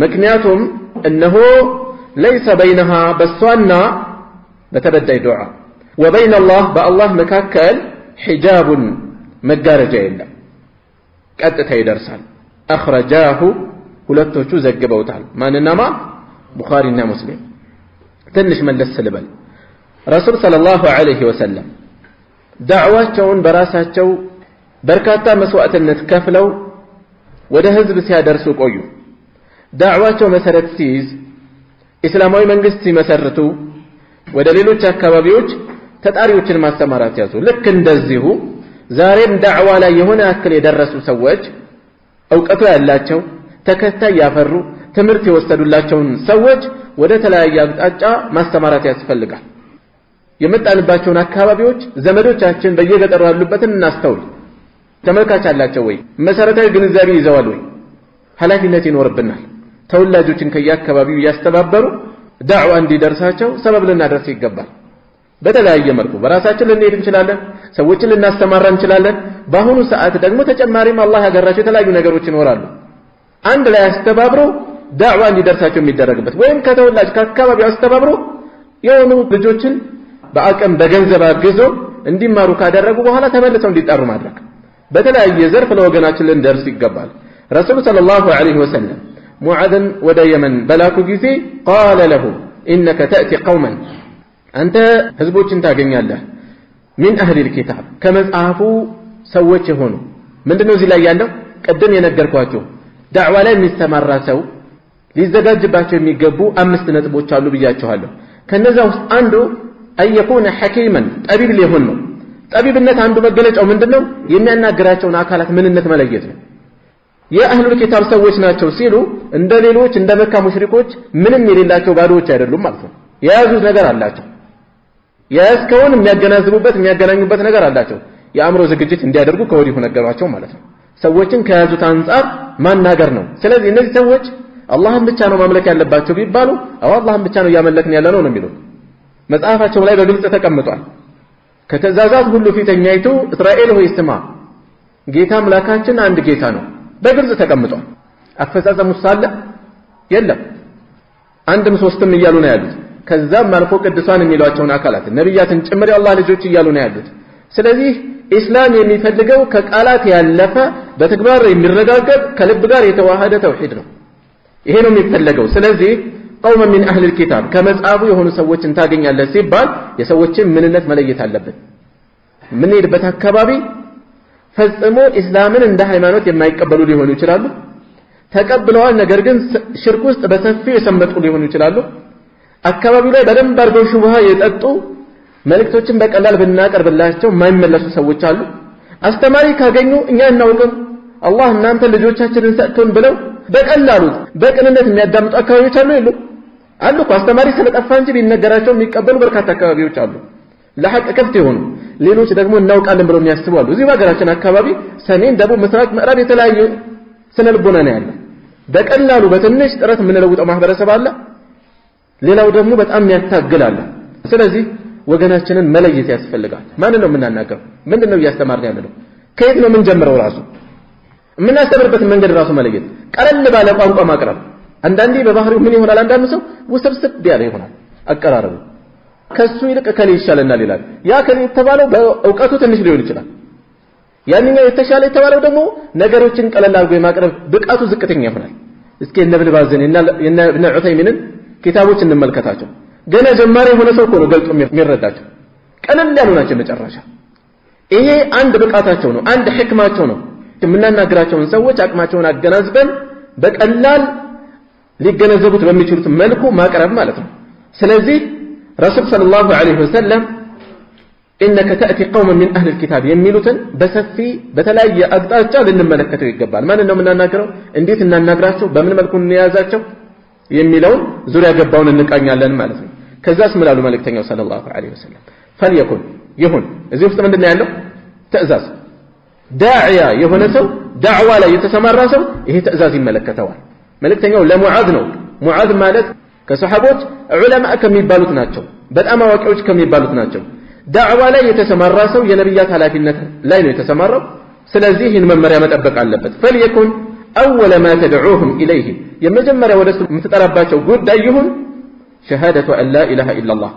مكنياتهم أنه ليس بينها بسوانا بتبدي دعاء وبين الله بالله مكاكل حجاب مجارجة إلا قد تيدرسان أخرجاه ولتوشو زقبوتال ما ننما بخاري مسلم تنش من للسلبل رسول صلى الله عليه وسلم دعواتهم براساتهم بركاتا مسوأتነት ከፍለው ወደ ህዝብ ሲያደርሱ ቆዩ ዳዕዋቸው መሰረት ሲይዝ እስላማዊ መንግስት ሲመሰርቱ ወደ ሌሎች አካባቢዎች ተጣሪዎችን ማስተማራት ያዙ ልክ እንደዚሁ ዛሬም ዳዕዋ ላይ የሆነ አክል የደረሱ ሰዎች ዕውቀቱ ያላቸው ተከታይ ያፈሩ ትምህርት የወሰዱላቸውን ሰዎች ወደ ተለያየ አቅጣጫ ማስተማራት ያስፈልጋል የመጣንባቸውን አካባቢዎች ዘመዶቻችን በየገጠሩ ያሉበትን እናስተውል ተመልካች አላቸው ወይ መሰረታዊ ግንዛቤ ይዘዋል ወይ ኃላፊነት ይኖርብናል ተወላጆችን ከያከባቢው ያስተባበሩ ዳዕዋ እንዲደርሳቸው ሰበብ ልናደርስ ይገባል በተለያየ መልኩ በራሳችን ልንሄድ እንችላለን ሰዎችን ልናስተማራ እንችላለን በአሁኑ ሰዓት ደግሞ ተጨማሪም አላህ ያገራቸው የተለያዩ ነገሮች ይኖራሉ አንድ ላይ አስተባብሮ ዳዕዋ እንዲደርሳቸው የሚደረግበት ወይም ከተወላጅ ከአካባቢው አስተባብሮ የሆኑ ልጆችን በአቅም በገንዘብ አግዞ እንዲማሩ ካደረጉ በኋላ ተመልሰው እንዲጣሩ ማድረግ በተለያየ ዘርፍ ለወገናችን ልንደርስ ይገባል ረሱል ሰለላሁ ዐለይሂ ወሰለም ሙዓዝን ወደ የመን በላኩ ጊዜ قال له انك تاتي قوما انت ህዝቦችን ታገኛለህ من اهل الكتاب ከመጽሐፉ ሰዎች ሆኑ ምንድነው እዚህ ላይ ያለው ቀደም የነገርኳችሁ ዳዕዋ ላይ የሚስተማራ ሰው ሊዘጋጅባቸው የሚገቡ 5 ነጥቦች አሉ ብያችኋለሁ ከነዛ ውስጥ አንዱ أيكون حكيما طبيب ሊሆን ነው ጠቢብነት አንዱ መገለጫው ምንድነው የሚያናግራቸውን አካላት ምንነት መለየት ነው የአህሉል ኪታብ ሰዎች ናቸው ሲሉ እንደ ሌሎች እንደ መካ ሙሽሪኮች ምንም የሌላቸው ባዶዎች አይደሉም ማለት ነው የያዙት ነገር አላቸው ያስከውን የሚያገናዝቡበት የሚያገናኙበት ነገር አላቸው የአእምሮ ዝግጅት እንዲያደርጉ ከወዲሁ ነገሯቸው ማለት ነው ሰዎችን ከያዙት አንፃር ማናገር ነው ስለዚህ እነዚህ ሰዎች አላህን ብቻ ነው ማምለክ ያለባቸው ቢባሉ አላህን ብቻ ነው ያመለክን ያለ ነው የሚሉት መጽሐፋቸው ላይ በግልጽ ተቀምጧል ከተዛዛት ሁሉ ፊተኛይቱ እስራኤል ሆይ ስማ ጌታ አምላካችን አንድ ጌታ ነው በግልጽ ተቀምጧል አፈጻጸሙ ሳለ የለም አንድም ሶስትም እያሉ ነው ያሉት ከዛም ማልፎ ቅዱሳን የሚሏቸውን አካላት ነብያትን ጭምር የአላህ ልጆች እያሉ ነው ያሉት ስለዚህ ኢስላም የሚፈልገው ከቃላት ያለፈ በተግባር የሚረጋገጥ ከልብ ጋር የተዋሃደ ተውሂድ ነው ይሄ ነው የሚፈልገው ስለዚህ قوم من أهل الكتاب كما صحابو የሆኑ ሰዎችን ታገኛለህ ሲባል የሰዎችን ምንነት መለየት አለበት ምን ይድበት አካባቢ ፈጽሞ እስላምን እንደ ሃይማኖት የማይቀበሉ ሊሆኑ ይችላሉ ተቀብለዋል ነገር ግን ሽርክ ውስጥ በሰፊው የሰመጡ ሊሆኑ ይችላሉ አካባቢው ላይ በደንብ አርገው ሹብሃ የጠጡ መልእክቶችን በቀላል ብናቀርብላቸው የማይመለሱ ሰዎች አሉ አስተማሪ ካገኙ እኛ እናውቅም አላህ እናንተ ልጆቻችንን ሰጥቶን ብለው በቀላሉ በቅንነት የሚያዳምጡ አካባቢዎች አሉ እኮ አስተማሪ ስለጠፋ እንጂ ሊነገራቸው የሚቀበሉ በርካታ አካባቢዎች አሉ ለሐቅ ክፍት ይሆኑ ሌሎች ደግሞ እናውቃለን ብለው የሚያስቡ አሉ እዚህ በአገራችን አካባቢ ሰሜን ደቡብ ምስራቅ ምዕራብ የተለያዩ ስነልቦና ነው ያለው በቀላሉ በትንሽ ጥረት የምንለውጠው ማህበረሰብ አለ ሌላው ደግሞ በጣም ያታግላል ስለዚህ ወገናችንን መለየት ያስፈልጋል ማን ነው የምናናገረው ምንድነው ያስተማርን ያለው ከየት ነው የምንጀምረው ራሱ የምናስተምርበት መንገድ ራሱ መለየት ቀለል ባለ ቋንቋ ማቅረብ አንዳንዴ በባህሪው ምን ይሆናል አንዳንድ ሰው ውስብስብ ያለ ይሆናል አቀራረቡ ከሱ ይልቅ ከሌ ይሻለናል ይላል ያ ከሌ የተባለው በእውቀቱ ትንሽ ሊሆን ይችላል ያንኛው የተሻለ የተባለው ደግሞ ነገሮችን ቀለል አድርጎ የማቅረብ ብቃቱ ዝቅተኛ ይሆናል እስኪ እነብን ባዘን እና ኢብኑ ዑሰይሚንን ኪታቦች እንመልከታቸው ገና ጀማሪ የሆነ ሰው እኮ ነው ገልጦ የሚረዳቸው ቀለል ያሉ ናቸው መጨረሻ ይሄ አንድ ብቃታቸው ነው አንድ ህክማቸው ነው የምናናግራቸውን ሰዎች አቅማቸውን አገናዝበን በቀላል ሊገነዘቡት በሚችሉት መልኩ ማቅረብ ማለት ነው ስለዚህ ረሱል ሰለላሁ ዐለይሂ ወሰለም انك تاتي قوما من اهل الكتاب የሚሉትን በሰፊ በተለያየ አቅጣጫ ልንመለከተው ይገባል ማን ነው የምናናገረው እንዴት እናናግራቸው በምን መልኩ እንያዛቸው የሚለው ዙሪያ ገባውን እንቃኛለን ማለት ነው ከዛስ ምላሉ መልእክተኛው ሰለላሁ ዐለይሂ ወሰለም فليكن ይሁን እዚህ ውስጥ ምንድነው ያለው ትእዛዝ ዳዒያ የሆነ ሰው ዳዕዋ ላይ የተሰማራ ሰው ይሄ ትእዛዝ ይመለከተዋል መልእክተኛው ለሙዓዝ ነው ሙዓዝ ማለት ከሰሃቦች ዑለማ ከሚባሉት ናቸው በጣም አዋቂዎች ከሚባሉት ናቸው ዳዕዋ ላይ የተሰማራ ሰው የነብያት ኃላፊነት ላይ ነው የተሰማራው ስለዚህ ይህን መመሪያ መጠበቅ አለበት فليكن اول ما تدعوهم اليه የመጀመሪያ ወደሱ የምትጠራባቸው ጉዳይ ይሁን شهاده ان لا اله الا الله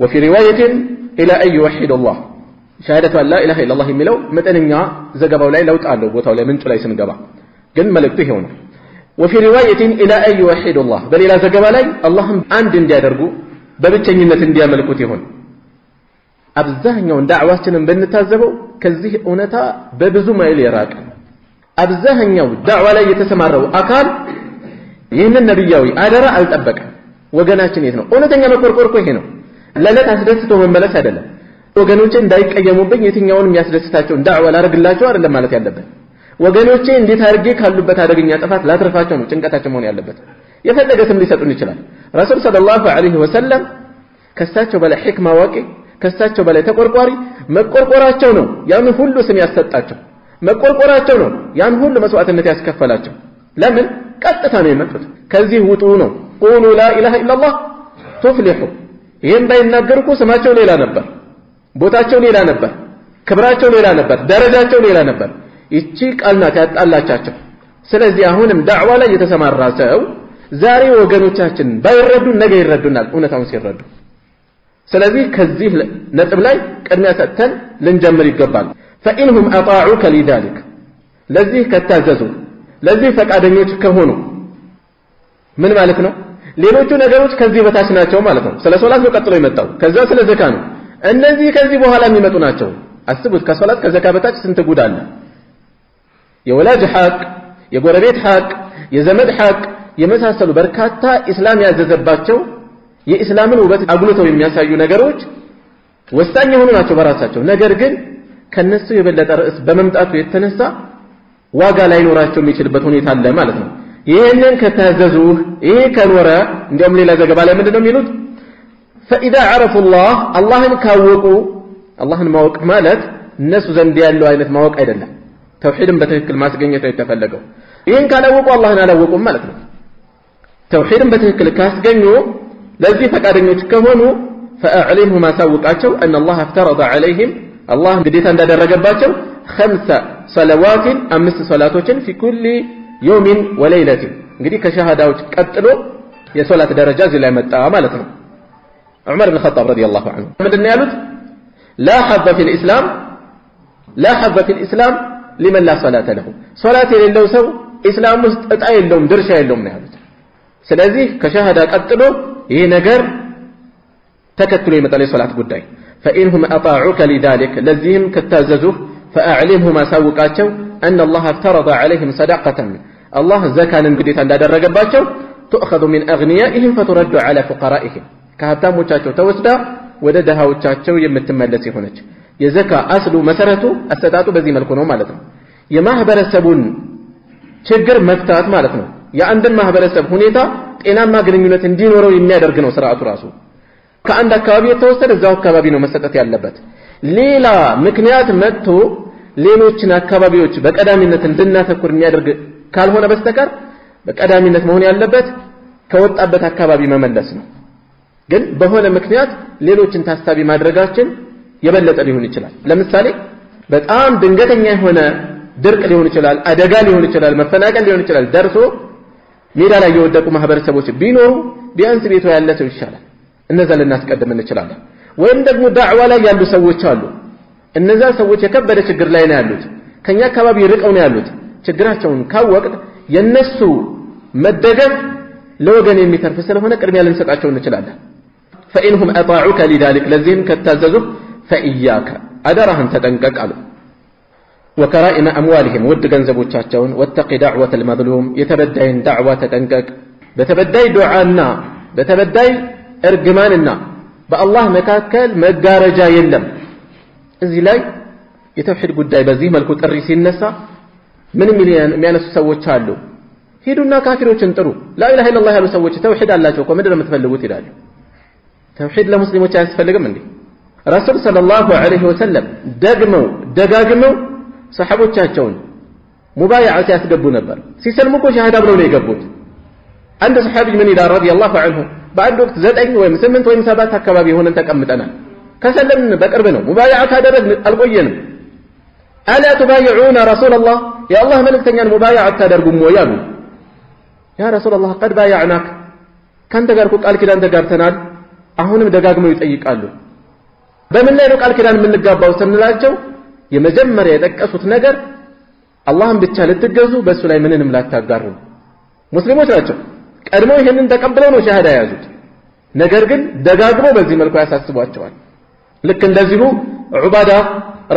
وفي روايه الى ان يوحد الله شهاده ان لا اله الا الله የሚለው መጠነኛ ዘገባው ላይ ለውጥ አለው ቦታው ላይ ምንጩ ላይ ስንገባ ግን መልእክቱ ይሄው ነው وفي روايه الى ان يوحد الله በሌላ ዘገባ ላይ አላህን አንድ እንዲያደርጉ በብቸኝነት እንዲያመልኩት ይሁን አብዛኛው ዳዕዋችንን በእንታዘበው ከዚህ እውነታ በብዙ ማይል የራቀ አብዛኛው ዳዕዋ ላይ የተሰማራው አካል ይህንን ነብያዊ አደራ አልጠበቀም ወገናችን የት ነው እውነተኛ መቆርቆር ይሄ ነው ለለት አስደስቶ መመለስ አይደለም ወገኖቼ እንዳይቀየሙብኝ የትኛውንም ያስደስታቸውን ዳዕዋ ላደርግላቸው አይደለም ማለት ያለበት ወገኖቼ እንዴት አድርጌ ካሉበት አደገኛ ጥፋት ላትርፋቸው ነው ጭንቀታቸው መሆን ያለበት የፈለገትም ሊሰጡን ይችላል ረሱል ሰለላሁ ዐለይሂ ወሰለም ከሳቸው በላይ ህክማ ዋቂ ከሳቸው በላይ ተቆርቋሪ መቆርቆራቸው ነው ያን ሁሉ ስም ያሰጣቸው መቆርቆራቸው ነው ያን ሁሉ መስዋዕትነት ያስከፈላቸው ለምን ቀጥታ ነው የመጡት ከዚህ ውጡ ነው ቁሉ ላ ኢላሃ ኢላላህ ተፍሊሑ ይሄን ባይናገርኩ ስማቸው ሌላ ነበር ቦታቸው ሌላ ነበር ክብራቸው ሌላ ነበር ደረጃቸው ሌላ ነበር እቺ ቃልናት ያጣላቻቸው ስለዚህ አሁንም ዳዕዋ ላይ የተሰማራ ሰው ዛሬ ወገኖቻችን ባይረዱን ነገ ይረዱናል እውነታውን ሲረዱ ስለዚህ ከዚህ ነጥብ ላይ ቅድሚያ ሰጥተን ልንጀምር ይገባል فإنهم أطاعوك لذلك ለዚህ ከታዘዙ ለዚህ ፈቃደኞች ከሆኑ ምን ማለት ነው ሌሎቹ ነገሮች ከዚህ በታች ናቸው ማለት ነው ስለ ሶላት ነው ቀጥሎ የመጣው ከዛ ስለ ዘካ ነው እነዚህ ከዚህ በኋላ የሚመጡ ናቸው አስቡት ከሶላት ከዘካ በታች ስንት ጉድ አለ የወላጅ ሐቅ የጎረቤት ሐቅ የዘመድ ሐቅ የመሳሰሉ በርካታ እስላም ያዘዘባቸው የእስላምን ውበት አጉልተው የሚያሳዩ ነገሮች ወሳኝ የሆኑ ናቸው በራሳቸው ነገር ግን ከነሱ የበለጠ ርዕስ በመምጣቱ የተነሳ ዋጋ ላይ ኖራቸው የሚችልበት ሁኔታ አለ ማለት ነው ይሄንን ከታዘዙ ይሄ ከኖረ እንዲያውም ሌላ ዘገባ ላይ ምንድነው የሚሉት فاذا عرفوا الله ካወቁ አላህን ማወቅ ማለት እነሱ ዘንድ ያለው አይነት ማወቅ አይደለም ተውሂድን በትክክል ማስገኘት የተፈለገው ይሄን ካላወቁ አላህን አላወቁም ማለት ነው ተውሂድን በትክክል ካስገኙ ለዚህ ፈቃደኞች ከሆኑ فاعلمه ما سوقاቸው ان الله افترض عليهم الله ግዴታ እንዳደረገባቸው 5 صلوات 5 ሶላቶችን في كل يوم وليله እንግዲህ ከሸሃዳዎች ቀጥሎ የሶላት ደረጃ እዚህ ላይ መጣ ማለት ነው ዑመር ኢብኑ ኸጣብ ረዲየላሁ ዐንሁ ምንድነው ያሉት لا حظ في الاسلام لمن لا صلاه له ሶላት የሌለው ሰው እስላም ውስጥ እጣ የለውም ድርሻ የለውም ነው ያሉት ስለዚህ ከሸሃዳ ቀጥሎ ይሄ ነገር ተከትሎ ይመጣል የሶላት ጉዳይ فإنهم أطاعوك لذلك لذيهم كتاززوه فأعلمهم سوقاتشو أن الله افترض عليهم صدقة الله زكاة قديتا እንዳደረገባቸው تؤخذ من أغنيائهم فترد على فقرائهم ከሀብታሞቻቸው ተወስዳ ወደ ደሃዎቻቸው የምትመለስ ይሆነች የዘካ አስሉ መሰረቱ አሰጣጡ በዚህ መልኩ ነው ማለት ነው የማህበረሰቡን ችግር መፍታት ማለት ነው የአንድን ማህበረሰብ ሁኔታ ጤናማ ግንኙነት እንዲኖረው የሚያደርግ ነው ስርዓቱ ራሱ ከአንድ አካባቢ የተወሰደ እዛው አካባቢ ነው መሰጠት ያለበት ሌላ ምክንያት መጥቶ ሌሎችን አካባቢዎች በቀዳሚነት እንድናተኩር የሚያደርግ ካልሆነ በስተቀር በቀዳሚነት መሆን ያለበት ከወጣበት አካባቢ መመለስ ነው ግን በሆነ ምክንያት ሌሎችን ታሳቢ ማድረጋችን የበለጠ ሊሆን ይችላል ለምሳሌ በጣም ድንገተኛ የሆነ ድርቅ ሊሆን ይችላል አደጋ ሊሆን ይችላል መፈናቀል ሊሆን ይችላል ደርሶ ሜዳ ላይ የወደቁ ማህበረሰቦች ቢኖሩ ቢያንስ ቤቱ ያለ ሰው ይሻላል እነዛ ልናስቀድም እንችላለን ወይም ደግሞ ዳዕዋ ላይ ያሉ ሰዎች አሉ እነዛ ሰዎች የከበደ ችግር ላይ ነው ያሉት ከኛ አካባቢ ርቀው ነው ያሉት ችግራቸውን ካወቅን የነሱ መደገፍ ለወገን የሚተርፍ ስለሆነ ቅድሚያ ልንሰጣቸው እንችላለን فإنهم أطاعوك لذلك لازم كتاززوا فإياك أدرهم تتنقق على وكرائم أموالهم ود ገንዘቦቻቸውን واتق دعوة المظلوم يتبدين دعوة تتنقق بتبدي دعاءنا بتبدي ارجماننا بالله መካከል መጋረጃ የለም እዚህ ላይ የተውሂድ ጉዳይ በዚህ መልኩ ጥሪ ሲነሳ ምንም የሚያነሱ ሰዎች አሉ ሄዱና ካፊሮችን ጥሩ لا إله إلا الله ያሉ ሰዎች ተውሂድ አላቸው እኮ ምንድነው የምትፈልጉት ይላሉ ተውሂድ ለሙስሊሞች አያስፈልግም እንዴ ረሱል ሰለላሁ ዐለይሂ ወሰለም ደጋግመው ሰሃቦቻቸውን ሙባይዓት ያስገቡ ነበር ሲሰልሙ እኮ ሸሃዳ ብለው ነው የገቡት አንድ ሰሃቢ ምን ይላል ረዲየላሁ ዐንሁ በአንድ ወቅት 9 ወይም 8 ወይም 7 አካባቢ ሆነን ተቀምጠናል ከሰለምን በቅርብ ነው ሙባይዓት አደረግን አልቆየንም አላ تبايعون رسول الله يا الله መልእክተኛን ሙባይዓት ታደርጉም ወይ አሉ ያ ረሱላህ قد بايعناك ካንተ ጋር ቃል ኪዳን ተጋብተናል አሁንም ደጋግመው ይጠይቃሉ በምን ላይ ነው ቃል ኪዳን የምንጋባው ስንላቸው የመጀመሪያ የጠቀሱት ነገር አላህን ብቻ ልትገዙ በሱ ላይ ምንንም ላታጋሩ ሙስሊሞች ናቸው ቀድሞ ይሄንን ተቀብለው ነው ሸሃዳ ያዙት ነገር ግን ደጋግመው በዚህ መልኩ ያሳስቧቸዋል ልክ እንደዚሁ ዑባዳ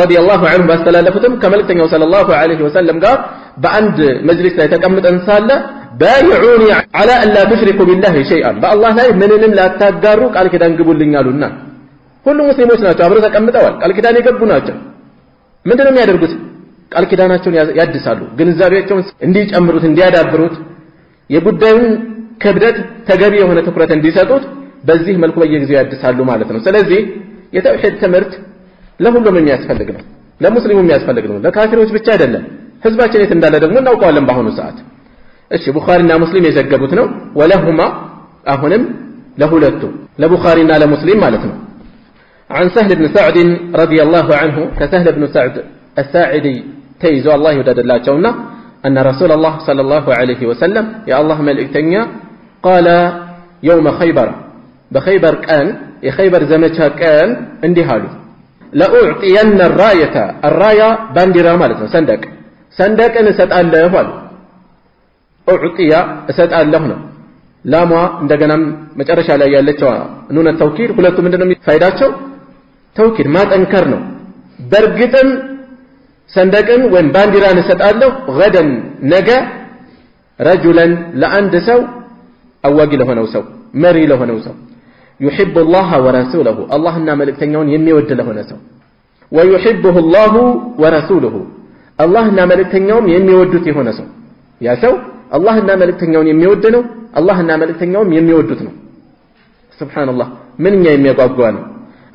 ረዲየላሁ ዐንሁ ባስተላለፉትም ከመልእክተኛው ሰለላሁ ዐለይሂ ወሰለም ጋር በአንድ መጅሊስ ላይ ተቀምጠን ሳለ بايعوني على ان لا تشركوا بالله شيئا بالله ላይ ምንንም ላታጋሩ ቃል ኪዳን ግቡልኝ አሉና ሁሉም ሙስሊሞች ናቸው አብረው ተቀምጠዋል ቃል ኪዳን የገቡ ናቸው ምንድነው የሚያደርጉት ቃል ኪዳናቸውን ያድሳሉ ግንዛቤያቸውን እንዲጨምሩት እንዲያዳብሩት የጉዳዩን ክብደት ተገቢ የሆነ ትኩረት እንዲሰጡት በዚህ መልኩ በየጊዜው ያድሳሉ ማለት ነው ስለዚህ የተውሂድ ትምህርት ለሁሉም የሚያስፈልግ ነው ለሙስሊሙ የሚያስፈልግ ነው ለካፊሮች ብቻ አይደለም ህዝባችን የት እንዳለ ደግሞ እናውቀዋለን በአሁኑ ሰዓት እሺ ቡኻሪና ሙስሊም የዘገቡት ነው ወለሁማ አሁንም ለሁለቱ ለቡኻሪና ለሙስሊም ማለት ነው عن سهل بن سعد رضي الله عنه كسهل بن سعد الساعدي تيزو الله يودد الله جونا أن رسول الله صلى الله عليه وسلم يا الله ملئتنيا قال يوم خيبر بخيبر كان يخيبر زمتها كان اندهالو لأعطين الراية بانديرا مالتنا سندك أن ستأله والو أعطي ستأله ነው ላሟ እንደገና መጨረሻ ላይ ያለችው ኑነ ተውኪድ ሁለቱም ምንድነው ፋይዳቸው ተውኪድ ማጠንከር ነው በርግጥም ሰንደቅን ወይም ባንዲራን ሰጣለሁ غدن ነገ رجلا ለአንድ ሰው አዋጊ ለሆነው ሰው መሪ ለሆነው ሰው يحب الله ورسوله اللهና መልእክተኛውን የሚወድ ለሆነ ሰው ويحبه الله ورسوله اللهና መልእክተኛውን የሚወዱት የሆነ ሰው ያ ሰው اللهና መልእክተኛውን የሚወድ ነው اللهና መልእክተኛውም የሚወዱት ነው ሱብሃንአላህ ምንኛ የሚያጓጓ ነው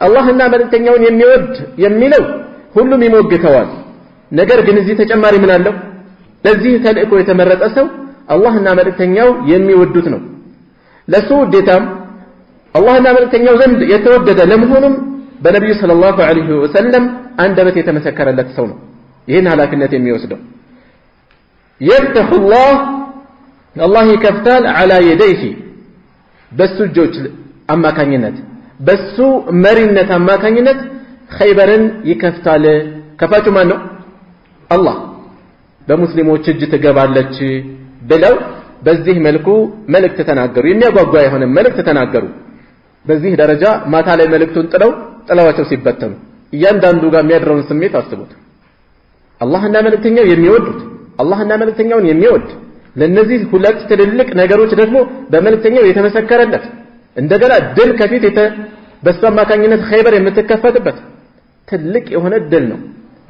اللهና መልእክተኛውን የሚወድ የሚለው ሁሉም ይሞግተዋል ነገር ግን እዚህ ተጨማሪ ምን አለው ለዚህ ተልእኮ የተመረጠ ሰው اللهና መልእክተኛው የሚወዱት ነው ለሱ ዴታም اللهና መልእክተኛው ዘንድ የተወደደ ለመሆኑም በነብዩ ሰለላሁ ዐለይሂ ወሰለም አንደበት የተመሰከረለት ሰው ነው ይሄን ኃላፊነት የሚወስደው يفتح الله يكفتال على يديه بس الجوج أما كانينت بس مرينة أما كانينت خيبرا يكفتال كفاتو مانو الله بمسلمو تشج تقبال لك بلو بزيه ملك تتناقروا يمي أقوى هنا ملك تتناقروا بزيه درجة ما تعالى ملك تنطلو طلواتو سيبتنو ياندان دوغا ميدرون سميت أصبوت الله أننا ملك تنيو يميودت الله أننا ملك تنيو يميود ለነዚህ ሁለት ትልልቅ ነገሮች ደግሞ በመልእክተኛው የተመሰከረለት እንደገና ድል ከፊት በሷማ ካኝነት ኸይበር የምትከፈትበት ትልቅ የሆነ ድል ነው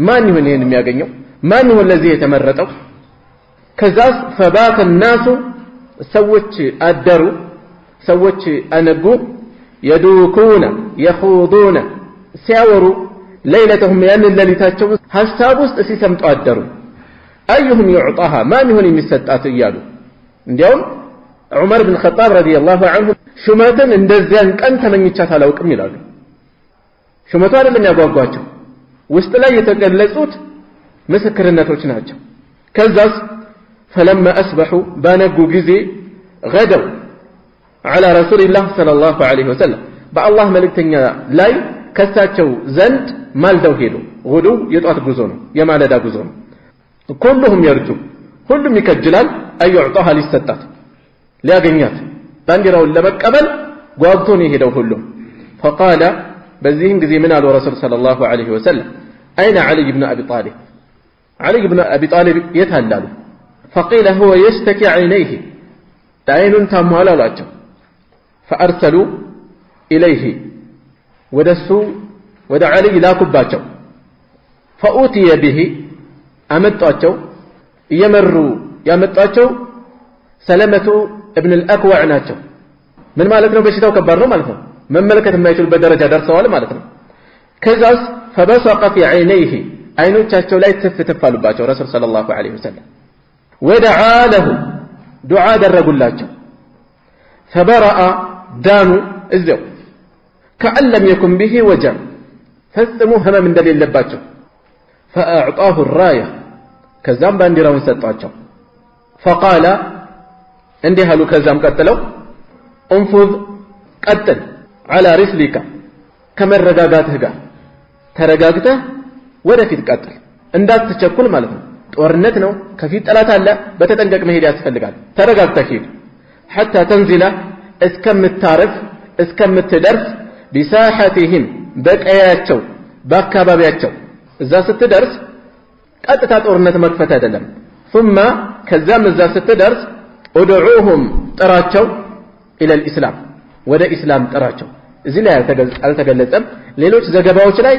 ማን ይሁን ይሄን የሚያገኘው ማን ይሁን ለዚህ የተመረጠው ከዛስ فبات الناس ሰዎች አደሩ ሰዎች አነጉ يدوكون يخوضون ሲያወሩ ليلتهم ያን ለሊታቸው ሐሳብ ውስጥ ሲሰምጡ አደሩ ايهم يعطاها ማን ይሆን የሚሰጣት ይያሉ እንዲያውም ዑመር ኢብኑ ኸጣብ ረዲየላሁ ዐንሁ ሹመትን እንደዚያን ቀን ተመኝቻት አላውቅም ይላሉ ሹመቱ አይደለም ያጓጓቸው ውስጥ ላይ የተገለጹት ምስክርነቶች ናቸው ከዛስ فلما أصبحوا بانقوا جزي غدوا على رسول الله صلى الله عليه وسلم بالله ملكتنيا لاي كساتشو زند مالدو هيدو غدو يطعت غزونو يمالدا غزونو كلهم يرجو كلهم يكجلال أن يعطاها للستات لا غنيات بانديراውን ለመቀበል ጓጉቶ ነው ሄደው ሁሉም فقال በዚህም ጊዜ ምን አለው ረሱል ሰለላሁ ዐለይሂ ወሰለም أين علي بن أبي طالب علي بن أبي طالب يتهلل فقيل هو يشتكي عينيه عين تموال لاچو فارسلوا اليه ودسوا ودع علي لاكباچو فأوتي به امطاچو يمروا يمطاچو سلمة ابن الأكوع ናቸው ምን ማለት ነው በሽታው ከባድ ነው ማለት ነው መመልከት የማይችሉበት ደረጃ ደርሰዋል ማለት ነው ከዛስ فبصق في عينيه አይኖቻቸው ላይ ተፈተፋሉባቸው ረሱል ሰለላሁ ዐለይሂ ወሰለም ودعا له دعاء درغلاچو فبرأ دانو ازو كأن لم يكن به وجع فاستموا همم እንደሌለባቸው فأعطاه الراية كزام بانديراውን ሰጣቸው فقال እንዲህ አሉ ከዛም ቀጥለው انفذ ቀጥል على رسلك ከመረጋጋትህ ጋር ተረጋግተህ ወደፊት ቀጥል እንዳትቸኩል ማለት ነው ጦርነት ነው ከፊት ጠላት አለ በተጠንቀቅ መሄድ ያስፈልጋል ተረጋግተህ ሂድ حتى تنزل እስከምታርፍ እስከምትደርስ بساحتهم በቀያቸው በአካባቢያቸው እዛ ስትደርስ ቀጥታ ጦርነት መክፈት አይደለም ثم ከዛም እዛ ስትደርስ ادعوهم ጥራቸው الى الاسلام ወደ እስላም ጥራቸው እዚህ ላይ አልተገለጸም ሌሎች ዘገባዎች ላይ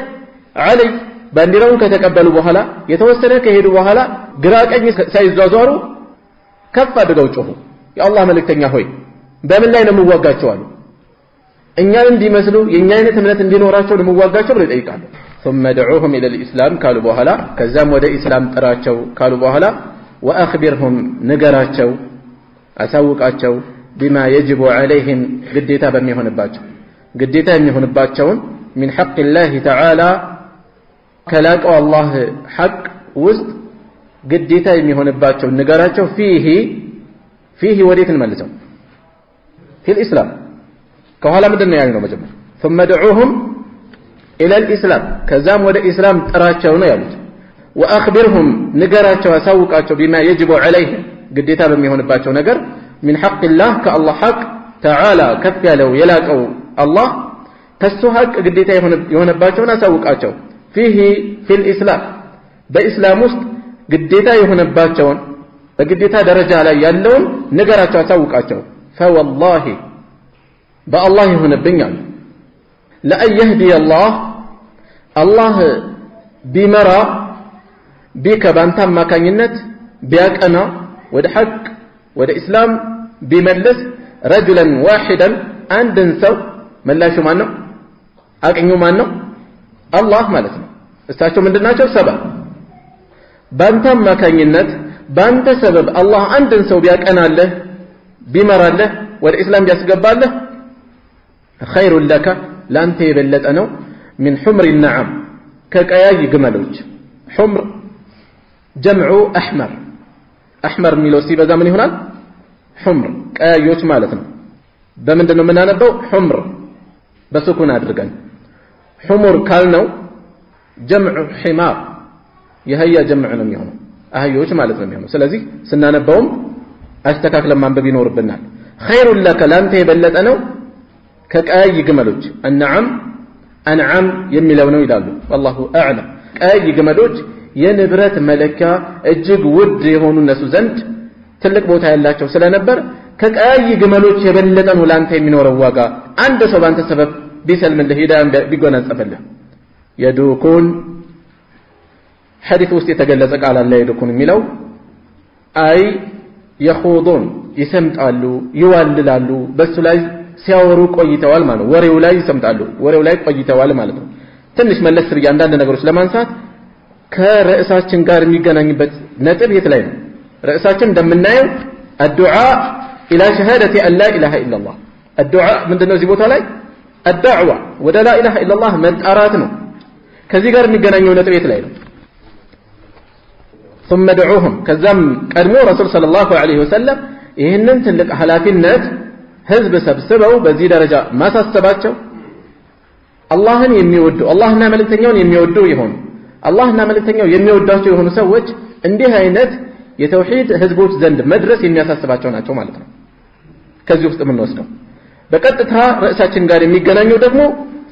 አሊ ባንዲራውን ከተቀበሉ በኋላ የተወሰነ ከሄዱ በኋላ ግራቀኝ ሳይዟዟሩ ከፍ አድርገው ጮሁ የአላህ መልእክተኛ ሆይ በምን ላይ ነው የምዋጋቸው አሉ እኛን እንዲመስሉ የኛ አይነት እምነት እንዲኖራቸው ነው የምዋጋቸው ብለው ይጠይቃሉ ثم دعوهم الى الاسلام ካሉ በኋላ ከዛም ወደ እስላም ጥራቸው ካሉ በኋላ واخبرهم ንገራቸው አሳውቃቸው بما يجب عليهم ግዴታ በሚሆንባቸው ግዴታ የሚሆንባቸውን من حق الله تعالى ከላቀው አላህ ሐቅ ውስጥ ግዴታ የሚሆንባቸው ንገራቸው فيه ወዴት እንመልሰው في الاسلام ከኋላ ምንድነው ያልነው መጀመሪያ ثم دعوهم الى الاسلام ከዛም ወደ እስላም ጥራቸው ነው ያሉት واخبرهم ንገራቸው አሳውቃቸው بما يجب عليهم ግዴታ በሚሆንባቸው ነገር من حق الله كالله حق تعالى كف ያለው የላቀው አላህ ከሱ ሐቅ ግዴታ የሆነባቸውን አሳውቃቸው فيه في الاسلام በእስላም ውስጥ ግዴታ የሆነባቸውን በግዴታ ደረጃ ላይ ያለውን ነገራቸው አሳውቃቸው فوالله بالله يهونብኛል لا يهدي الله بمرا بك بانت ማካኝነት ቢያቀና ወደ ሐቅ ወደ እስላም ቢመልስ رجلا واحدا አንድን ሰው መላሹ ማን ነው አቀኙ ማን ነው አላህ ማለት ነው እሳቸው ምንድናቸው ሰበብ ባንተ ማካኝነት ባንተ ሰበብ አላህ አንድን ሰው ቢያቀናለህ ቢመራለህ ወደ እስላም ቢያስገባለህ خير لك ላንተ የበለጠ ነው من حمر النعم ከቀያይ ግመሎች حمر جمع احمر ሚለው ሲበዛ ምን ይሆናል حمر ቀያዮች ማለት ነው በመንደነው ምናነበው حمر በስኩን አድርገን حمر ካልነው جمع حمار يهيا جمع ነው የሚሆነው አህዮች ማለት ነው የሚሆነው ስለዚህ ስናነበውም አስተካክለን ማንበብ ይኖርብናል خير لك ላንተ የበለጠ ነው ከቀያይ ግመሎች አንዓም የሚለው ነው ይላሉ والله اعلم ቀያይ ግመሎች የንብረት መለኪያ እጅግ ውድ የሆኑ እነሱ ዘንድ ትልቅ ቦታ ያላቸው ስለነበር ከቀያይ ግመሎች የበለጠ ነው ላንተ የሚኖረው ዋጋ አንድ ሰው ባንተ ሰበብ ቢሰልምልህ ሂዳን ቢጎናጸፈልህ يدوكون حديث ውስጥ የተገለጸ ቃል አለ يدوكون የሚለው أي يخوضون يسمطالو يواللالو بس لاي ሲያወሩ ቆይተዋል ማለት ነው ወሬው ላይ ይሰምጣሉ ወሬው ላይ ቆይተዋል ማለት ነው ትንሽ መለስ ያንዳንድ ነገሮች ለማንሳት ከርዕሳችን ጋር የሚገናኝበት ነጥብ የት ላይ ነው ርዕሳችን እንደምናየው الدعاء الى شهاده ان لا اله الا الله الدعاء ምንድነው እዚህ ቦታ ላይ الدعوه ወደ لا اله الا الله መጣራት ነው ከዚህ ጋር የሚገናኘው ነጥብ የት ላይ ነው ثم دعوهم ከዛም ቀድሞ ረሱል ሰለላሁ ዐለይሂ ወሰለም ይሄንን ትልቅ ሐላፊነት ህዝብ ሰብስበው በዚህ ደረጃ ማሳሰባቸው አላህን የሚወዱ አላህና መልእክተኛውን የሚወዱ ይሆኑ አላህና መልእክተኛው የሚወዳቸው የሆኑ ሰዎች እንዲህ አይነት የተውሂድ ህዝቦች ዘንድ መድረስ የሚያሳስባቸው ናቸው ማለት ነው ከዚህ ውስጥ ምን ወስደው በቀጥታ ርዕሳችን ጋር የሚገናኘው ደግሞ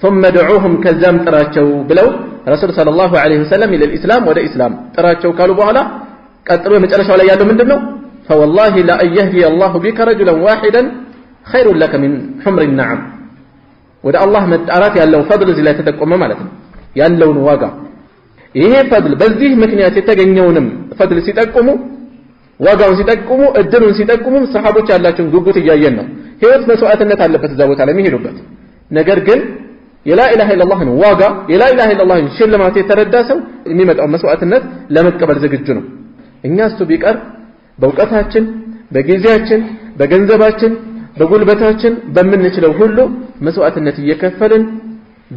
ثم دعوهم ከዛም ጥራቸው ብለው ረሱል ሰለላሁ ዐለይሂ ወሰለም ኢለ الاسلام ወደ እስላም ጥራቸው ካሉ በኋላ ቀጥሎ መጨረሻው ላይ ያለው ምንድነው فوالله لا يهدي الله بك رجلا واحدا خير لك من حمر النعم ወደ አላህ መጣራት ያለው ፈድል እዚህ ላይ ተጠቆመ ማለት ነው ያለውን ዋጋ ይሄ ፈድል በዚህ ምክንያት የተገኘውንም ፈድል ሲጠቁሙ ዋጋውን ሲጠቁሙ እድሉን ሲጠቁሙ ሰሃቦች ያላቸውን ጉጉት ያያየን ነው ህይወት መስዋዕትነት አለበት እዛ ቦታ ላይ የሚሄዱበት ነገር ግን የላ ኢላሃ ኢላላህን ዋጋ የላ ኢላሃ ኢላላህን ሽልማት የተረዳ ሰው የሚመጣው መስዋዕትነት ለመቀበል ዝግጁ ነው እኛስ ቢቀር በእውቀታችን በጊዜያችን በገንዘባችን በጉልበታችን በመንችለው ሁሉ መስዋዕትነት እየከፈልን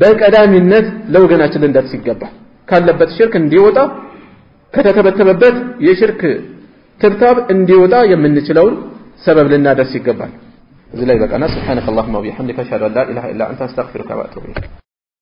በቀዳሚነት ለወገናችን ልንደርስ ይገባል ካለበት ሽርክ እንዲወጣ ከተተበተበበት የሽርክ ትብታብ እንዲወጣ የምንችለው ሰበብ ልናደርስ ይገባል እዚህ ላይ በቃና ሱብሃንከ اللهم وبحمدك اشهد ان لا اله الا انت استغفرك واتوب اليك